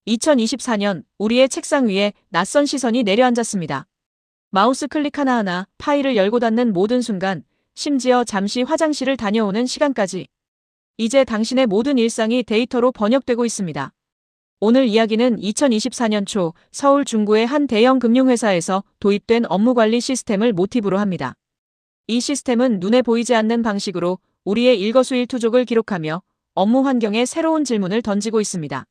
2024년 우리의 책상 위에 낯선 시선이 내려앉았습니다. 마우스 클릭 하나하나, 파일을 열고 닫는 모든 순간, 심지어 잠시 화장실을 다녀오는 시간까지. 이제 당신의 모든 일상이 데이터로 번역되고 있습니다. 오늘 이야기는 2024년 초 서울 중구의 한 대형 금융회사에서 도입된 업무관리 시스템을 모티브로 합니다. 이 시스템은 눈에 보이지 않는 방식으로 우리의 일거수일투족을 기록하며 업무 환경에 새로운 질문을 던지고 있습니다.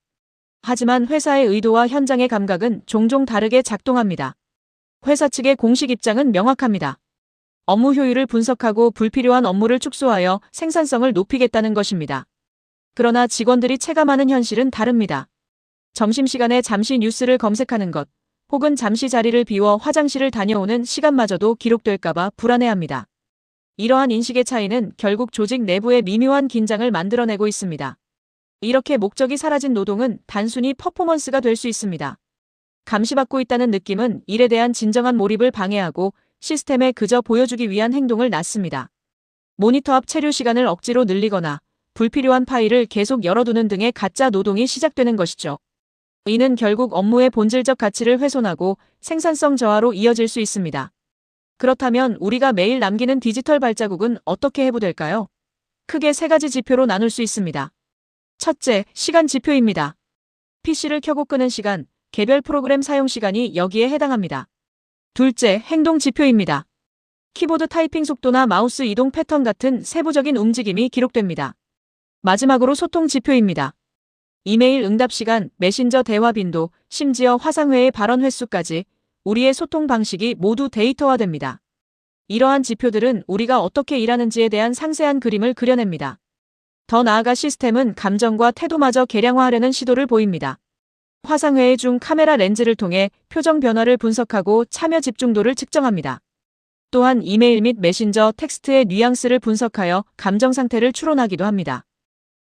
하지만 회사의 의도와 현장의 감각은 종종 다르게 작동합니다. 회사 측의 공식 입장은 명확합니다. 업무 효율을 분석하고 불필요한 업무를 축소하여 생산성을 높이겠다는 것입니다. 그러나 직원들이 체감하는 현실은 다릅니다. 점심시간에 잠시 뉴스를 검색하는 것, 혹은 잠시 자리를 비워 화장실을 다녀오는 시간마저도 기록될까봐 불안해합니다. 이러한 인식의 차이는 결국 조직 내부의 미묘한 긴장을 만들어내고 있습니다. 이렇게 목적이 사라진 노동은 단순히 퍼포먼스가 될 수 있습니다. 감시받고 있다는 느낌은 일에 대한 진정한 몰입을 방해하고 시스템에 그저 보여주기 위한 행동을 낳습니다. 모니터 앞 체류 시간을 억지로 늘리거나 불필요한 파일을 계속 열어두는 등의 가짜 노동이 시작되는 것이죠. 이는 결국 업무의 본질적 가치를 훼손하고 생산성 저하로 이어질 수 있습니다. 그렇다면 우리가 매일 남기는 디지털 발자국은 어떻게 해부될까요? 크게 세 가지 지표로 나눌 수 있습니다. 첫째, 시간 지표입니다. PC를 켜고 끄는 시간, 개별 프로그램 사용 시간이 여기에 해당합니다. 둘째, 행동 지표입니다. 키보드 타이핑 속도나 마우스 이동 패턴 같은 세부적인 움직임이 기록됩니다. 마지막으로 소통 지표입니다. 이메일 응답 시간, 메신저 대화 빈도, 심지어 화상회의 발언 횟수까지 우리의 소통 방식이 모두 데이터화됩니다. 이러한 지표들은 우리가 어떻게 일하는지에 대한 상세한 그림을 그려냅니다. 더 나아가 시스템은 감정과 태도마저 계량화하려는 시도를 보입니다. 화상회의 중 카메라 렌즈를 통해 표정 변화를 분석하고 참여 집중도를 측정합니다. 또한 이메일 및 메신저 텍스트의 뉘앙스를 분석하여 감정 상태를 추론하기도 합니다.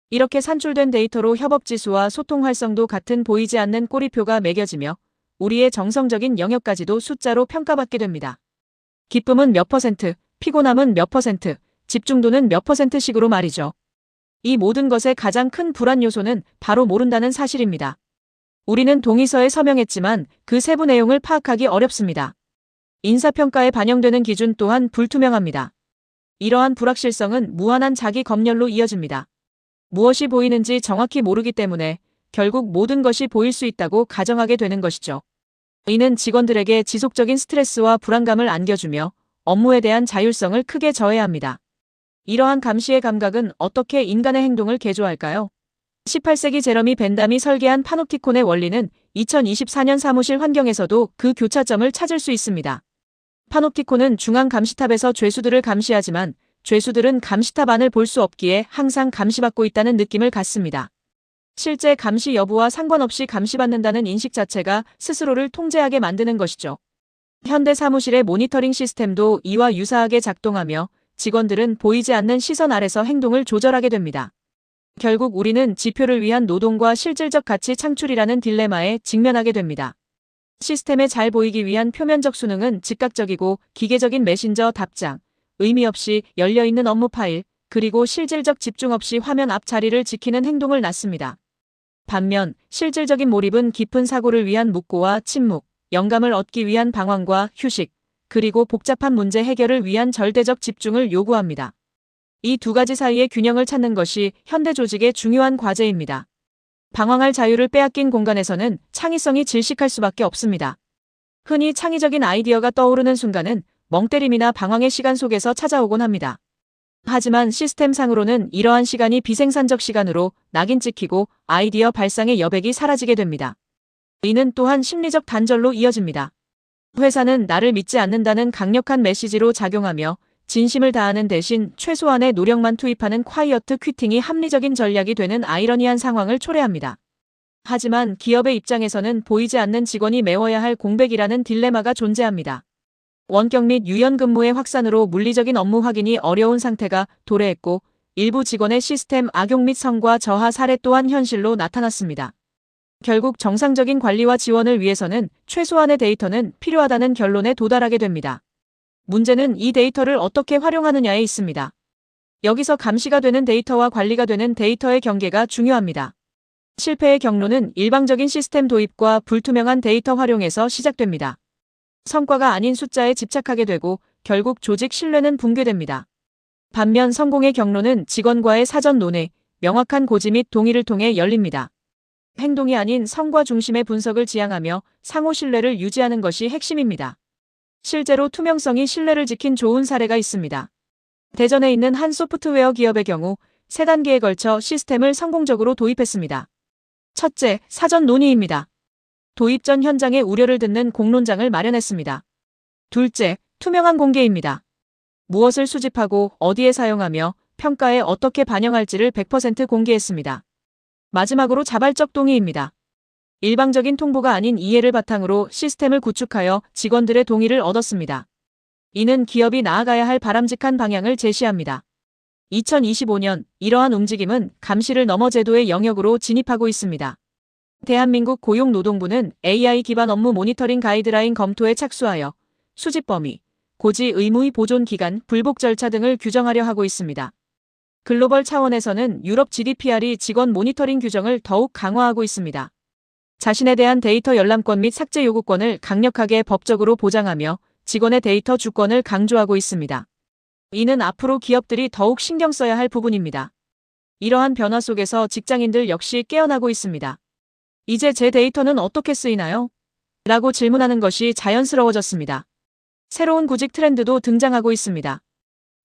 이렇게 산출된 데이터로 협업 지수와 소통 활성도 같은 보이지 않는 꼬리표가 매겨지며 우리의 정성적인 영역까지도 숫자로 평가받게 됩니다. 기쁨은 몇 %, 피곤함은 몇 %, 집중도는 몇 %씩으로 말이죠. 이 모든 것의 가장 큰 불안 요소는 바로 모른다는 사실입니다. 우리는 동의서에 서명했지만 그 세부 내용을 파악하기 어렵습니다. 인사평가에 반영되는 기준 또한 불투명합니다. 이러한 불확실성은 무한한 자기 검열로 이어집니다. 무엇이 보이는지 정확히 모르기 때문에 결국 모든 것이 보일 수 있다고 가정하게 되는 것이죠. 이는 직원들에게 지속적인 스트레스와 불안감을 안겨주며 업무에 대한 자율성을 크게 저해합니다. 이러한 감시의 감각은 어떻게 인간의 행동을 개조할까요? 18세기 제러미 벤담이 설계한 파놉티콘의 원리는 2024년 사무실 환경에서도 그 교차점을 찾을 수 있습니다. 파놉티콘은 중앙 감시탑에서 죄수들을 감시하지만 죄수들은 감시탑 안을 볼 수 없기에 항상 감시받고 있다는 느낌을 갖습니다. 실제 감시 여부와 상관없이 감시받는다는 인식 자체가 스스로를 통제하게 만드는 것이죠. 현대 사무실의 모니터링 시스템도 이와 유사하게 작동하며 직원들은 보이지 않는 시선 아래서 행동을 조절하게 됩니다. 결국 우리는 지표를 위한 노동과 실질적 가치 창출이라는 딜레마에 직면하게 됩니다. 시스템에 잘 보이기 위한 표면적 수능은 즉각적이고 기계적인 메신저 답장, 의미 없이 열려있는 업무 파일, 그리고 실질적 집중 없이 화면 앞 자리를 지키는 행동을 낳습니다. 반면 실질적인 몰입은 깊은 사고를 위한 묵고와 침묵, 영감을 얻기 위한 방황과 휴식, 그리고 복잡한 문제 해결을 위한 절대적 집중을 요구합니다. 이 두 가지 사이의 균형을 찾는 것이 현대 조직의 중요한 과제입니다. 방황할 자유를 빼앗긴 공간에서는 창의성이 질식할 수밖에 없습니다. 흔히 창의적인 아이디어가 떠오르는 순간은 멍때림이나 방황의 시간 속에서 찾아오곤 합니다. 하지만 시스템상으로는 이러한 시간이 비생산적 시간으로 낙인 찍히고 아이디어 발상의 여백이 사라지게 됩니다. 이는 또한 심리적 단절로 이어집니다. 회사는 나를 믿지 않는다는 강력한 메시지로 작용하며 진심을 다하는 대신 최소한의 노력만 투입하는 콰이어트 퀴팅이 합리적인 전략이 되는 아이러니한 상황을 초래합니다. 하지만 기업의 입장에서는 보이지 않는 직원이 메워야 할 공백이라는 딜레마가 존재합니다. 원격 및 유연 근무의 확산으로 물리적인 업무 확인이 어려운 상태가 도래했고 일부 직원의 시스템 악용 및 성과 저하 사례 또한 현실로 나타났습니다. 결국 정상적인 관리와 지원을 위해서는 최소한의 데이터는 필요하다는 결론에 도달하게 됩니다. 문제는 이 데이터를 어떻게 활용하느냐에 있습니다. 여기서 감시가 되는 데이터와 관리가 되는 데이터의 경계가 중요합니다. 실패의 경로는 일방적인 시스템 도입과 불투명한 데이터 활용에서 시작됩니다. 성과가 아닌 숫자에 집착하게 되고 결국 조직 신뢰는 붕괴됩니다. 반면 성공의 경로는 직원과의 사전 논의, 명확한 고지 및 동의를 통해 열립니다. 행동이 아닌 성과 중심의 분석을 지향하며 상호 신뢰를 유지하는 것이 핵심입니다. 실제로 투명성이 신뢰를 지킨 좋은 사례가 있습니다. 대전에 있는 한 소프트웨어 기업의 경우 3단계에 걸쳐 시스템을 성공적으로 도입했습니다. 첫째, 사전 논의입니다. 도입 전 현장의 우려를 듣는 공론장을 마련했습니다. 둘째, 투명한 공개입니다. 무엇을 수집하고 어디에 사용하며 평가에 어떻게 반영할지를 100% 공개했습니다. 마지막으로 자발적 동의입니다. 일방적인 통보가 아닌 이해를 바탕으로 시스템을 구축하여 직원들의 동의를 얻었습니다. 이는 기업이 나아가야 할 바람직한 방향을 제시합니다. 2025년 이러한 움직임은 감시를 넘어 제도의 영역으로 진입하고 있습니다. 대한민국 고용노동부는 AI 기반 업무 모니터링 가이드라인 검토에 착수하여 수집 범위, 고지 의무의 보존 기간, 불복 절차 등을 규정하려 하고 있습니다. 글로벌 차원에서는 유럽 GDPR이 직원 모니터링 규정을 더욱 강화하고 있습니다. 자신에 대한 데이터 열람권 및 삭제 요구권을 강력하게 법적으로 보장하며 직원의 데이터 주권을 강조하고 있습니다. 이는 앞으로 기업들이 더욱 신경 써야 할 부분입니다. 이러한 변화 속에서 직장인들 역시 깨어나고 있습니다. 이제 제 데이터는 어떻게 쓰이나요? 라고 질문하는 것이 자연스러워졌습니다. 새로운 구직 트렌드도 등장하고 있습니다.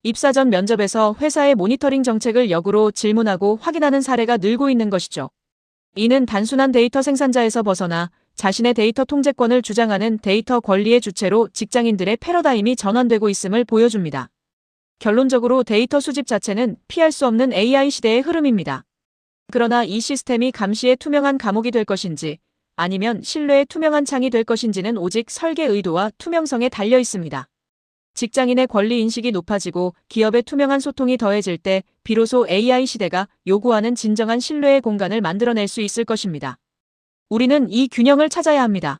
입사 전 면접에서 회사의 모니터링 정책을 역으로 질문하고 확인하는 사례가 늘고 있는 것이죠. 이는 단순한 데이터 생산자에서 벗어나 자신의 데이터 통제권을 주장하는 데이터 권리의 주체로 직장인들의 패러다임이 전환되고 있음을 보여줍니다. 결론적으로 데이터 수집 자체는 피할 수 없는 AI 시대의 흐름입니다. 그러나 이 시스템이 감시의 투명한 감옥이 될 것인지 아니면 신뢰의 투명한 창이 될 것인지는 오직 설계 의도와 투명성에 달려 있습니다. 직장인의 권리 인식이 높아지고 기업의 투명한 소통이 더해질 때 비로소 AI 시대가 요구하는 진정한 신뢰의 공간을 만들어낼 수 있을 것입니다. 우리는 이 균형을 찾아야 합니다.